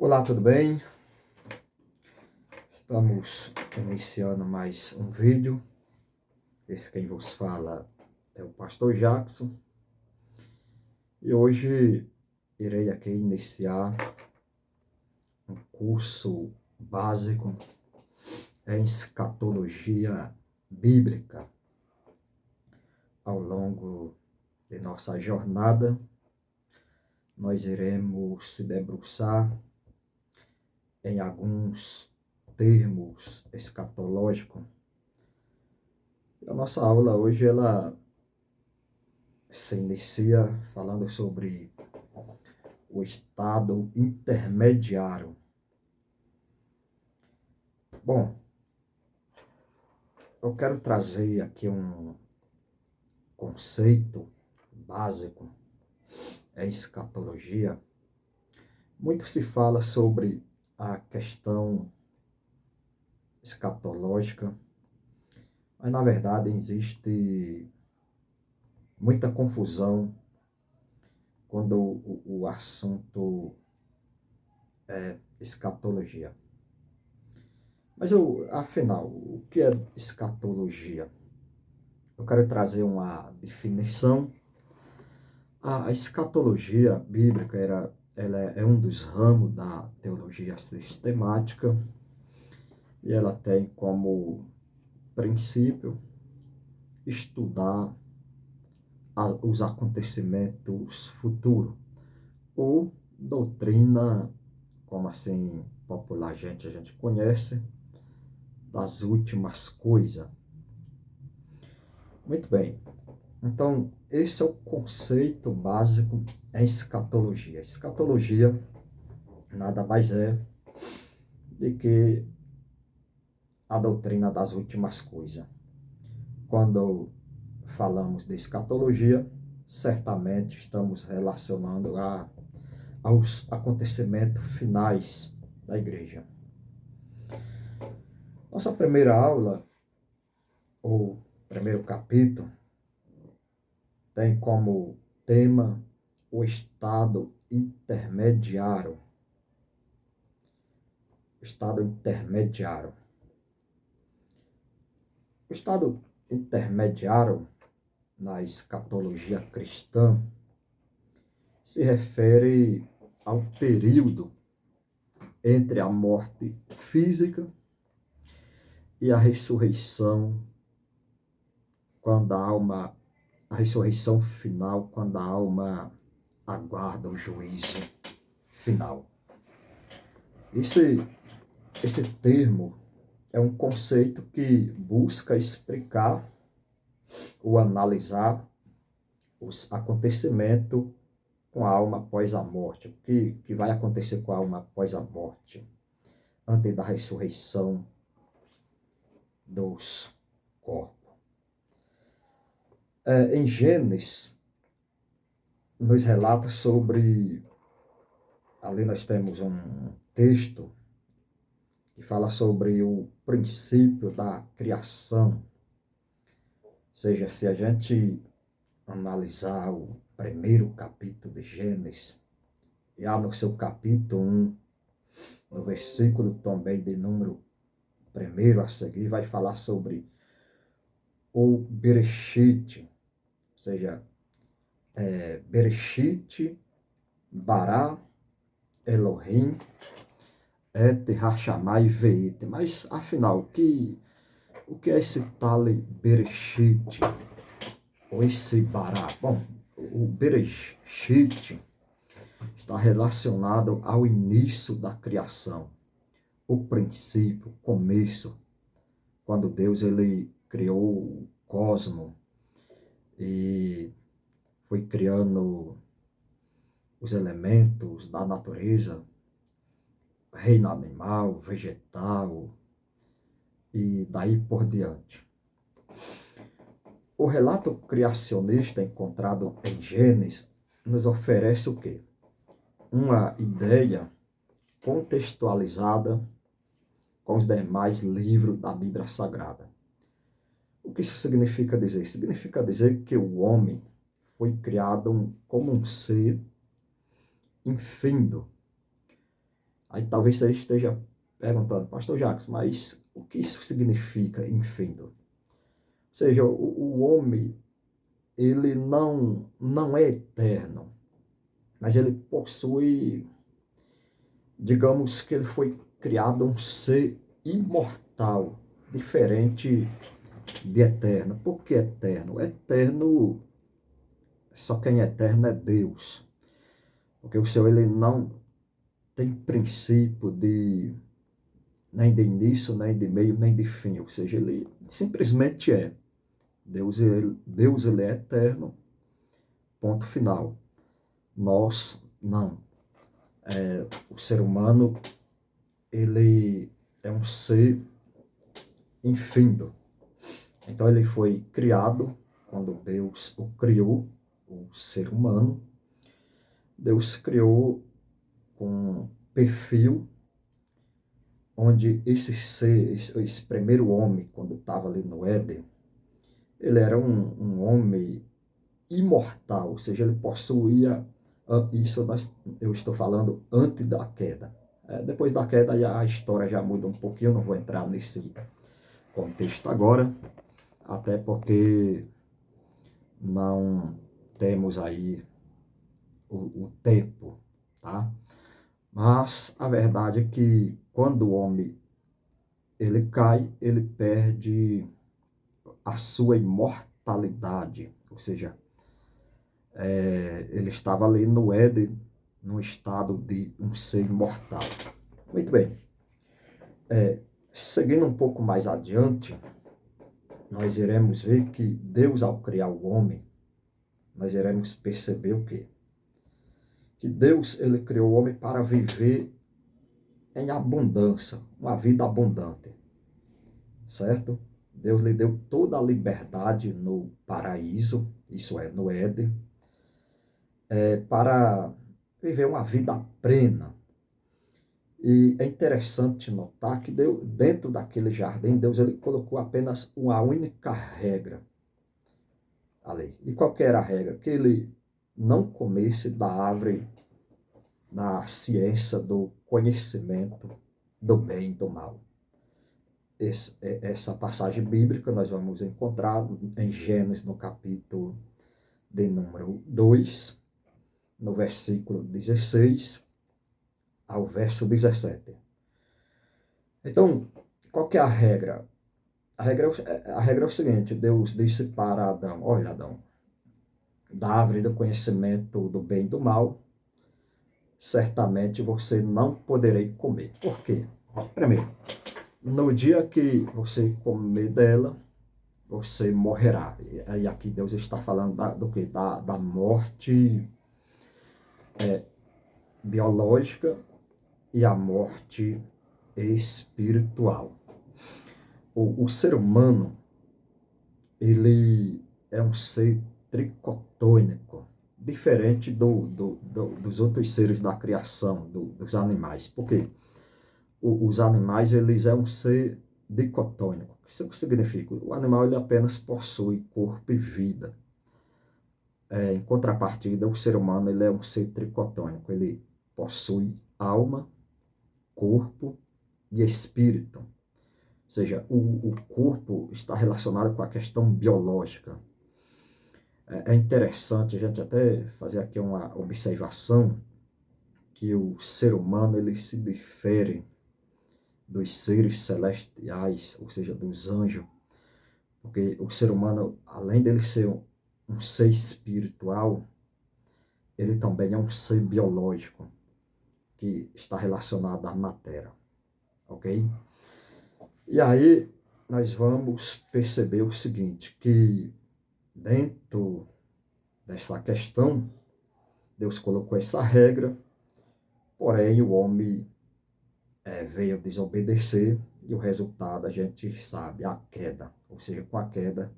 Olá, tudo bem? Estamos iniciando mais um vídeo. Esse quem vos fala é o Pastor Jackson. E hoje irei aqui iniciar um curso básico em escatologia bíblica. Ao longo de nossa jornada, nós iremos se debruçar em alguns termos escatológicos. A nossa aula hoje ela se inicia falando sobre o estado intermediário. Bom, eu quero trazer aqui um conceito básico em escatologia. Muito se fala sobre a questão escatológica, mas na verdade existe muita confusão quando o assunto é escatologia. Mas afinal, o que é escatologia? Eu quero trazer uma definição. A escatologia bíblica ela é um dos ramos da teologia sistemática e ela tem como princípio estudar os acontecimentos futuros, ou doutrina, como assim popular a gente conhece, das últimas coisas. Muito bem, então esse é o conceito básico em escatologia. Escatologia nada mais é do que a doutrina das últimas coisas. Quando falamos de escatologia, certamente estamos relacionando aos acontecimentos finais da igreja. Nossa primeira aula, ou primeiro capítulo, tem como tema o estado intermediário. O estado intermediário. O estado intermediário na escatologia cristã se refere ao período entre a morte física e a ressurreição, a ressurreição final, quando a alma aguarda o juízo final. Esse termo é um conceito que busca explicar ou analisar os acontecimentos com a alma após a morte. O que vai acontecer com a alma após a morte, antes da ressurreição dos corpos. Em Gênesis, nos relata sobre, ali nós temos um texto que fala sobre o princípio da criação. Ou seja, se a gente analisar o primeiro capítulo de Gênesis, já no seu capítulo 1, no versículo também de número 1 a seguir, vai falar sobre o Bereshit, ou seja, Bereshit, Bará, Elohim, Et Hashamai Veet. Mas, afinal, o que é esse tal Bereshit? Ou esse Bará? Bom, o Bereshit está relacionado ao início da criação, o princípio, o começo, quando Deus ele criou o cosmos e foi criando os elementos da natureza, reino animal, vegetal e daí por diante. O relato criacionista encontrado em Gênesis nos oferece o quê? Uma ideia contextualizada com os demais livros da Bíblia Sagrada. O que isso significa dizer? Significa dizer que o homem foi criado como um ser infindo, Aí talvez você esteja perguntando, Pastor Jacques, mas o que isso significa infindo? Ou seja, o homem, ele não é eterno, mas ele possui, digamos que ele foi criado um ser imortal, diferente de eterno. Por que eterno? Eterno, só quem é eterno é Deus. Porque o Senhor, ele não tem princípio de nem de início, nem de meio, nem de fim. Ou seja, ele simplesmente é. Deus ele é eterno, ponto final. Nós, não. O ser humano, ele é um ser infindo. Então, ele foi criado, quando Deus o criou, o ser humano, Deus criou com um perfil onde esse ser, esse primeiro homem, quando estava ali no Éden, ele era um homem imortal, ou seja, ele possuía, isso eu estou falando antes da queda. Depois da queda a história já muda um pouquinho, não vou entrar nesse contexto agora, até porque não temos aí o tempo, tá? Mas a verdade é que quando o homem ele cai, ele perde a sua imortalidade, ou seja, ele estava ali no Éden, num estado de um ser imortal. Muito bem. Seguindo um pouco mais adiante, nós iremos ver que Deus, ao criar o homem, nós iremos perceber o quê? Que Deus, ele criou o homem para viver em abundância, uma vida abundante, certo? Deus lhe deu toda a liberdade no paraíso, isso é, no Éden, para viver uma vida plena. E é interessante notar que Deus, dentro daquele jardim, Deus ele colocou apenas uma única regra ali. E qual que era a regra? Que ele não comesse da árvore da ciência do conhecimento do bem e do mal. Essa passagem bíblica nós vamos encontrar em Gênesis, no capítulo de número 2, no versículo 16 ao verso 17. Então, qual que é a regra? A regra é o seguinte, Deus disse para Adão, olha Adão, da árvore do conhecimento do bem e do mal, certamente você não poderei comer. Por quê? Primeiro, no dia que você comer dela, você morrerá. E aqui Deus está falando do quê? Da morte biológica e a morte espiritual. O ser humano, ele é um ser tricotônico, diferente dos outros seres da criação, dos animais. Por quê? Os animais, eles é um ser dicotônico. Isso significa? O animal, ele apenas possui corpo e vida. Em contrapartida, o ser humano, ele é um ser tricotônico. Ele possui alma, corpo e espírito. Ou seja, o corpo está relacionado com a questão biológica. É interessante a gente até fazer aqui uma observação que o ser humano ele se difere dos seres celestiais, ou seja, dos anjos, porque o ser humano, além dele ser um ser espiritual, ele também é um ser biológico, que está relacionado à matéria, ok? E aí nós vamos perceber o seguinte, que dentro dessa questão, Deus colocou essa regra, porém o homem veio desobedecer e o resultado a gente sabe, a queda. Ou seja, com a queda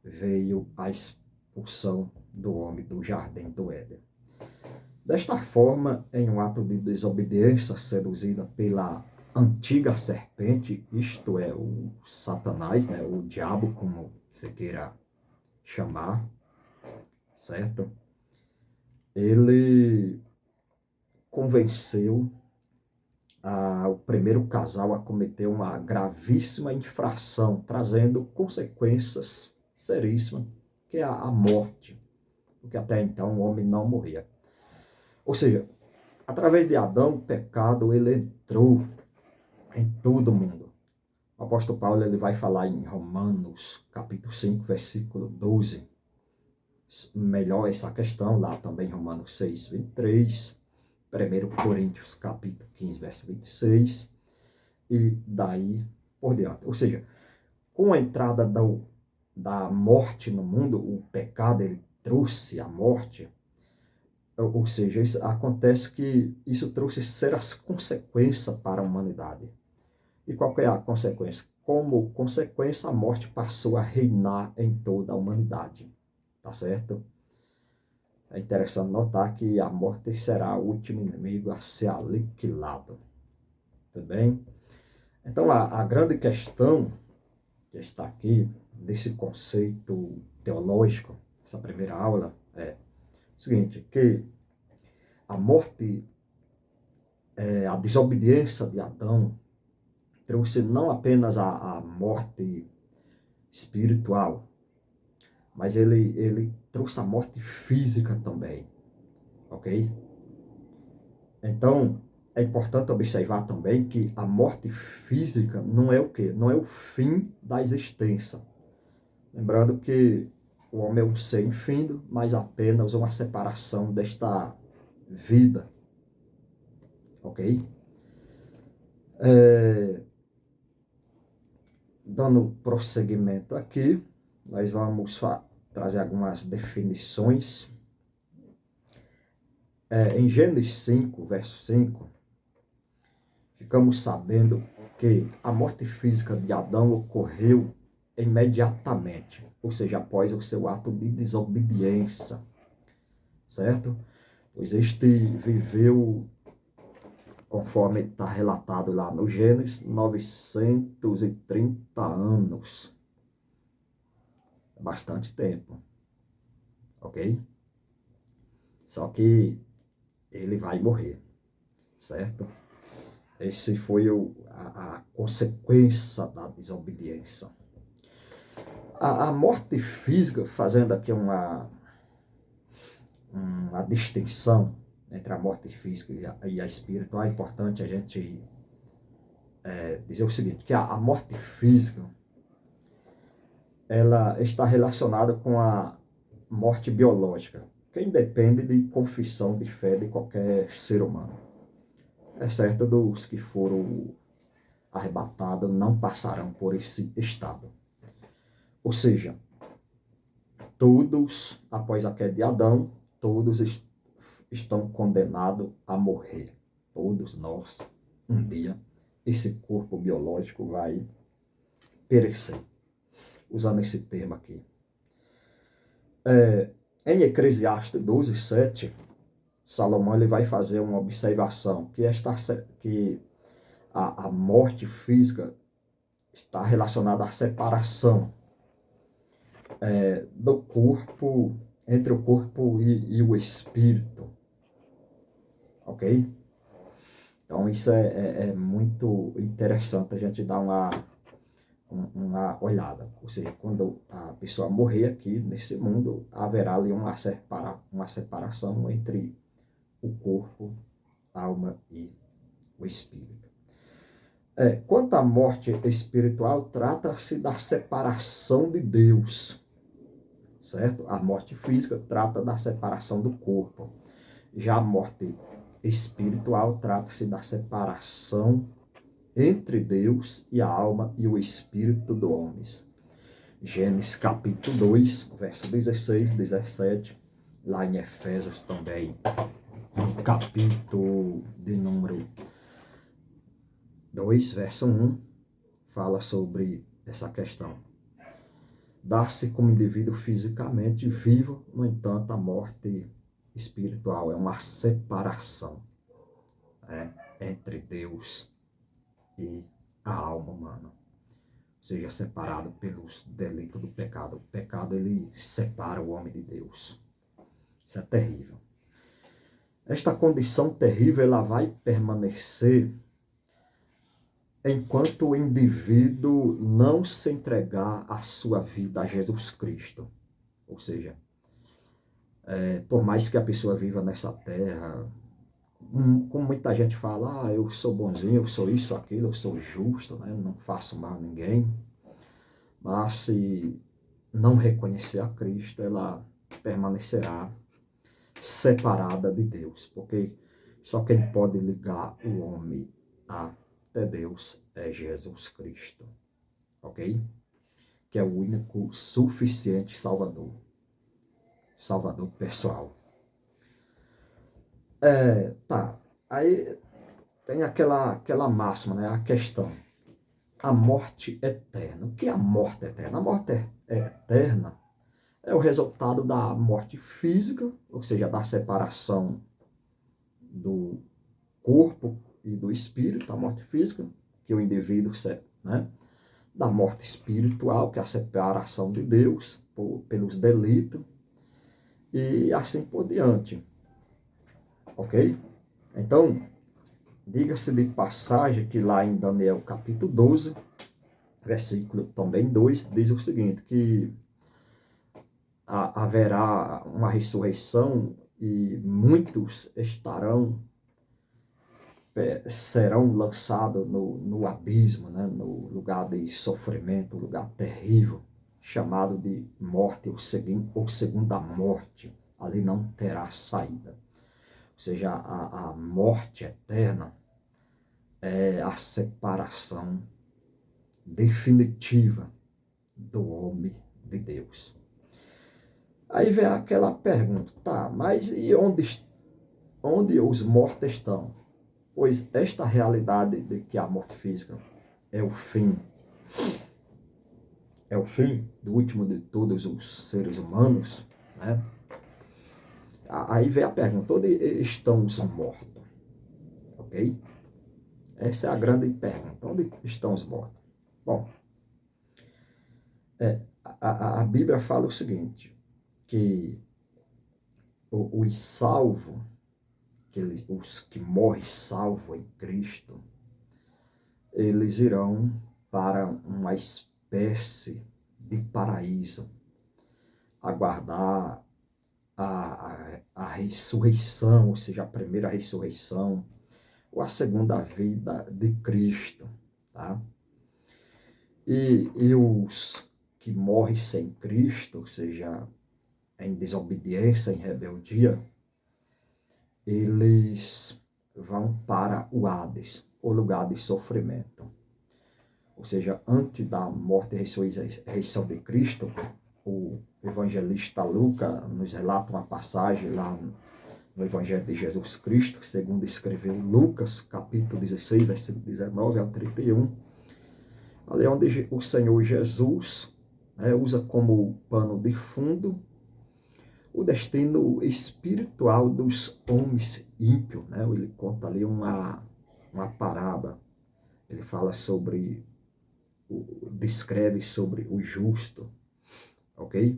veio a expulsão do homem do jardim do Éden. Desta forma, em um ato de desobediência seduzida pela antiga serpente, isto é, o Satanás, né, o diabo, como você queira chamar, certo? Ele convenceu o primeiro casal a cometer uma gravíssima infração, trazendo consequências seríssimas, que é a morte, porque até então o homem não morria. Ou seja, através de Adão, o pecado ele entrou em todo mundo. O apóstolo Paulo ele vai falar em Romanos, capítulo 5, versículo 12. Melhor essa questão lá também, Romanos 6, 23. 1 Coríntios, capítulo 15, verso 26. E daí por diante. Ou seja, com a entrada da morte no mundo, o pecado ele trouxe a morte. Ou seja, acontece que isso trouxe sérias consequências para a humanidade. E qual é a consequência? Como consequência, a morte passou a reinar em toda a humanidade. Tá certo? É interessante notar que a morte será o último inimigo a ser aniquilado. Tudo bem? Então, a grande questão que está aqui, desse conceito teológico, essa primeira aula, é o seguinte, que a morte, a desobediência de Adão, trouxe não apenas a morte espiritual, mas ele trouxe a morte física também, ok? Então, é importante observar também que a morte física não é o quê? Não é o fim da existência. Lembrando que o homem é um ser infindo, mas apenas uma separação desta vida, ok? Dando prosseguimento aqui, nós vamos trazer algumas definições. Em Gênesis 5, verso 5, ficamos sabendo que a morte física de Adão ocorreu imediatamente, ou seja, após o seu ato de desobediência, certo? Pois este viveu, conforme está relatado lá no Gênesis, 930 anos. É bastante tempo, ok? Só que ele vai morrer, certo? Esse foi a consequência da desobediência. A morte física, fazendo aqui uma distinção entre a morte física e a espiritual, é importante a gente dizer o seguinte, que a morte física, ela está relacionada com a morte biológica, que independe de confissão de fé de qualquer ser humano. Exceto dos que foram arrebatados, não passarão por esse estado. Ou seja, todos, após a queda de Adão, todos estão condenados a morrer. Todos nós, um dia, esse corpo biológico vai perecer. Usando esse termo aqui. Em Eclesiastes 12, 7, Salomão ele vai fazer uma observação, que a morte física está relacionada à separação do corpo, entre o corpo e o espírito. Ok? Então isso é muito interessante a gente dar uma olhada. Ou seja, quando a pessoa morrer aqui nesse mundo, haverá ali uma separação entre o corpo, a alma e o espírito. Quanto à morte espiritual, trata-se da separação de Deus, certo? A morte física trata da separação do corpo. Já a morte espiritual trata-se da separação entre Deus e a alma e o espírito do homem. Gênesis capítulo 2, verso 16, 17, lá em Efésios também, no capítulo de número 2, verso 1, fala sobre essa questão. Dá-se como indivíduo fisicamente vivo, no entanto, a morte espiritual é uma separação entre Deus e a alma humana. Seja separado pelos delitos do pecado. O pecado, ele separa o homem de Deus. Isso é terrível. Esta condição terrível, ela vai permanecer enquanto o indivíduo não se entregar a sua vida a Jesus Cristo. Ou seja, por mais que a pessoa viva nessa terra, como muita gente fala, eu sou bonzinho, eu sou isso, aquilo, eu sou justo, né? Não faço mal a ninguém. Mas se não reconhecer a Cristo, ela permanecerá separada de Deus, porque só quem pode ligar o homem até Deus é Jesus Cristo, ok? Que é o único suficiente Salvador, Salvador pessoal. Tá, aí tem aquela máxima, né? A questão, a morte eterna. O que é a morte eterna? A morte eterna é o resultado da morte física, ou seja, da separação do corpo e do espírito, a morte física, que o indivíduo, né? Da morte espiritual, que é a separação de Deus pelos delitos, e assim por diante, ok? Então, diga-se de passagem que lá em Daniel capítulo 12, versículo também 2, diz o seguinte, que haverá uma ressurreição e muitos serão lançados no abismo, né? No lugar de sofrimento, lugar terrível, chamado de morte ou segunda morte. Ali não terá saída. Ou seja, a morte eterna é a separação definitiva do homem de Deus. Aí vem aquela pergunta, tá, mas e onde os mortos estão? Pois esta realidade de que a morte física é o fim do último de todos os seres humanos, né? Aí vem a pergunta, onde estão os mortos? Ok? Essa é a grande pergunta, onde estão os mortos? Bom, a Bíblia fala o seguinte, que os salvos, os que morrem salvos em Cristo, eles irão para uma espécie de paraíso, aguardar a ressurreição, ou seja, a primeira ressurreição, ou a segunda vida de Cristo, tá? E os que morrem sem Cristo, ou seja, em desobediência, em rebeldia, eles vão para o Hades, o lugar de sofrimento. Ou seja, antes da morte e ressurreição de Cristo, o evangelista Lucas nos relata uma passagem lá no Evangelho de Jesus Cristo, segundo escreveu Lucas, capítulo 16, versículo 19 ao 31, ali onde o Senhor Jesus, né, usa como pano de fundo o destino espiritual dos homens ímpios, né? Ele conta ali uma parábola, ele fala sobre, descreve sobre o justo, ok?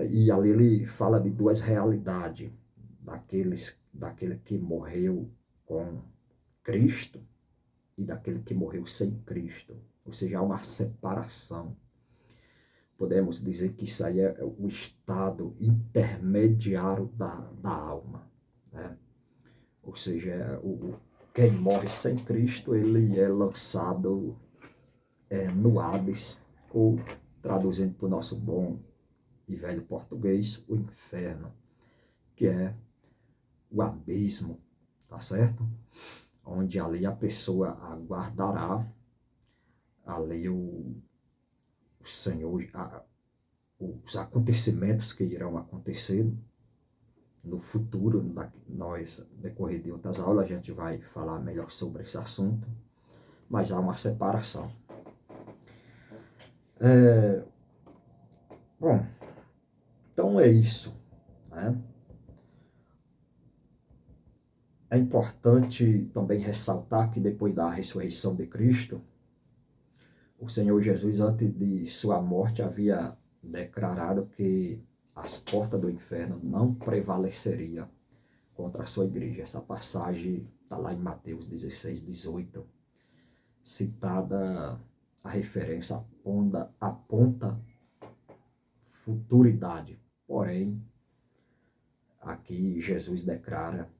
E ali ele fala de duas realidades, daquele que morreu com Cristo e daquele que morreu sem Cristo. Ou seja, há uma separação. Podemos dizer que isso aí é o estado intermediário da alma, né? Ou seja, quem morre sem Cristo, ele é lançado no Hades, ou traduzindo para o nosso bom e velho português, o inferno, que é o abismo, tá certo? Onde ali a pessoa aguardará ali o Senhor, os acontecimentos que irão acontecer no futuro. Nós, decorrer de outras aulas, a gente vai falar melhor sobre esse assunto, mas há uma separação. Bom, então é isso, né? É importante também ressaltar que depois da ressurreição de Cristo, o Senhor Jesus, antes de sua morte, havia declarado que as portas do inferno não prevaleceriam contra a sua igreja. Essa passagem está lá em Mateus 16, 18. citada a referência aponta futuridade. Porém, aqui Jesus declara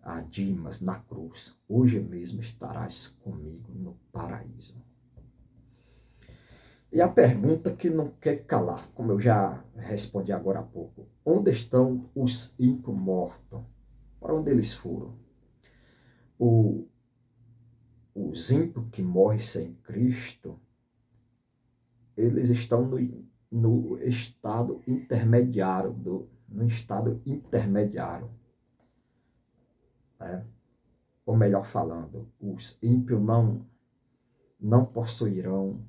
a Dimas na cruz: hoje mesmo estarás comigo no paraíso. E a pergunta que não quer calar, como eu já respondi agora há pouco: onde estão os ímpios mortos? Para onde eles foram? Os ímpios que morrem sem Cristo, eles estão no estado intermediário, né? Ou melhor falando, os ímpios não possuirão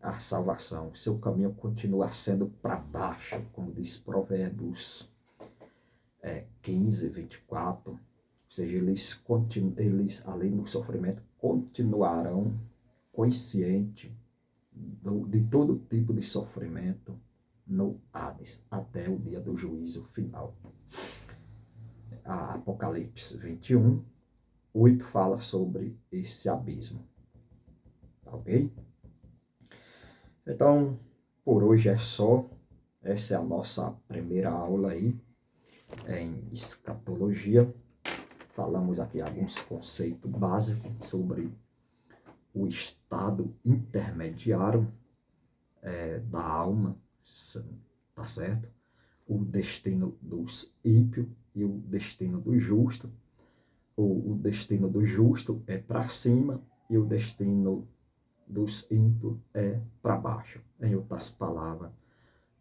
a salvação. Seu caminho continua sendo para baixo, como diz Provérbios 15, 24. Ou seja, eles, além do sofrimento, continuarão conscientes de todo tipo de sofrimento no Hades, até o dia do juízo final. A Apocalipse 21, 8 fala sobre esse abismo. Ok? Então, por hoje é só. Essa é a nossa primeira aula aí em escatologia. Falamos aqui alguns conceitos básicos sobre o estado intermediário da alma, tá certo? O destino dos ímpios e o destino do justo. O destino do justo é para cima e o destino dos ímpios é para baixo. Em outras palavras,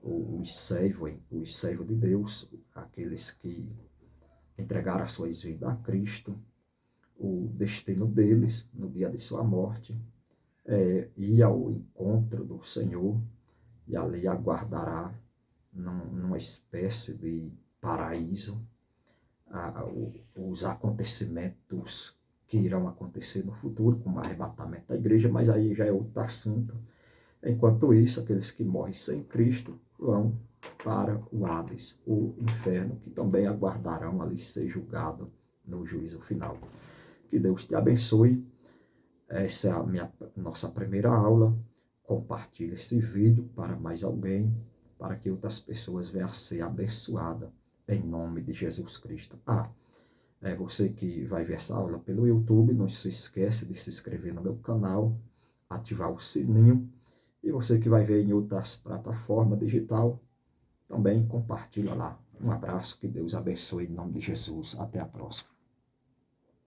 os servos de Deus, aqueles que entregaram as suas vidas a Cristo, o destino deles no dia de sua morte é ir ao encontro do Senhor e ali aguardará numa espécie de paraíso os acontecimentos que irão acontecer no futuro, como o arrebatamento da igreja, mas aí já é outro assunto. Enquanto isso, aqueles que morrem sem Cristo vão para o Hades, o inferno, que também aguardarão ali ser julgado no juízo final. Que Deus te abençoe. Essa é a nossa primeira aula. Compartilhe esse vídeo para mais alguém, para que outras pessoas venham a ser abençoadas em nome de Jesus Cristo. Você que vai ver essa aula pelo YouTube, não se esqueça de se inscrever no meu canal, ativar o sininho. E você que vai ver em outras plataformas digital, também compartilha lá. Um abraço, que Deus abençoe em nome de Jesus. Até a próxima.